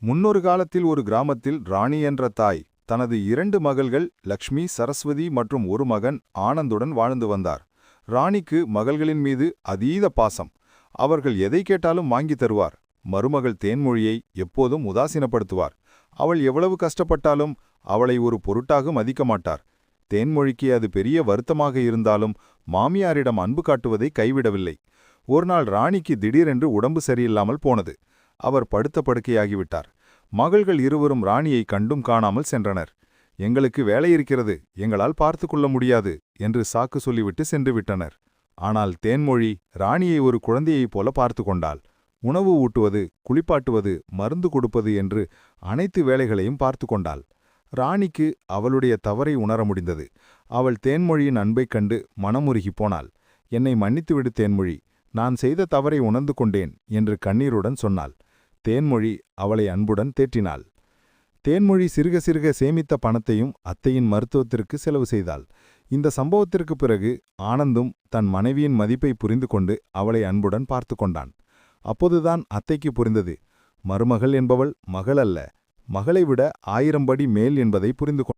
முன்னொரு காலத்தில் ஒரு கிராமத்தில் ராணி என்ற தாய் தனது 2 மகள்கள் லக்ஷ்மி, சரஸ்வதி மற்றும் ஒரு மகன் ஆனந்துடன் வாழ்ந்து வந்தார். ராணிக்கு மகள்களின் மீது அதீத பாசம். அவர்கள் எதை கேட்டாலும் வாங்கி தருவார். மருமகள் தேன்மொழியை எப்போதும் உதாசீனப்படுத்துவார். அவள் எவ்வளவு கஷ்டப்பட்டாலும் அவளை ஒரு பொருட்டாக மதிக்க மாட்டார். தேன்மொழிக்கு அது பெரிய வருத்தமாக இருந்தாலும் மாமியாரிடம் அன்பு காட்டுவதை கைவிடவில்லை. ஒருநாள் ராணிக்கு திடீரென்று உடம்பு சரியில்லாமல் போனது. அவர் படுத்த படுக்கையாகிவிட்டார். மகள்கள் இருவரும் ராணியை கண்டும் காணாமல் சென்றனர். எங்களுக்கு வேலை இருக்கிறது, எங்களால் பார்த்து கொள்ள முடியாது என்று சாக்கு சொல்லிவிட்டு சென்று விட்டனர். ஆனால் தேன்மொழி ராணியை ஒரு குழந்தையைப் போல பார்த்து கொண்டாள். உணவு ஊட்டுவது, குளிப்பாட்டுவது, மருந்து கொடுப்பது என்று அனைத்து வேலைகளையும் பார்த்து கொண்டாள். ராணிக்கு அவளுடைய தவறை உணர முடிந்தது. அவள் தேன்மொழியின் அன்பைக் கண்டு மனமுருகிப் போனாள். என்னை மன்னித்துவிடு தேன்மொழி, நான் செய்த தவறை உணர்ந்து கொண்டேன் என்று கண்ணீருடன் சொன்னாள். தேன்மொழி அவளை அன்புடன் தேற்றினாள். தேன்மொழி சிறுக சிறுக சேமித்த பணத்தையும் அத்தையின் மருத்துவத்திற்கு செலவு செய்தாள். இந்த சம்பவத்திற்கு பிறகு ஆனந்தும் தன் மனைவியின் மதிப்பை புரிந்து கொண்டு அவளை அன்புடன் பார்த்து கொண்டான். அப்போதுதான் அத்தைக்கு புரிந்தது, மருமகள் என்பவள் மகள் அல்ல, மகளை விட 1000 படி மேல் என்பதை புரிந்து கொண்டாள்.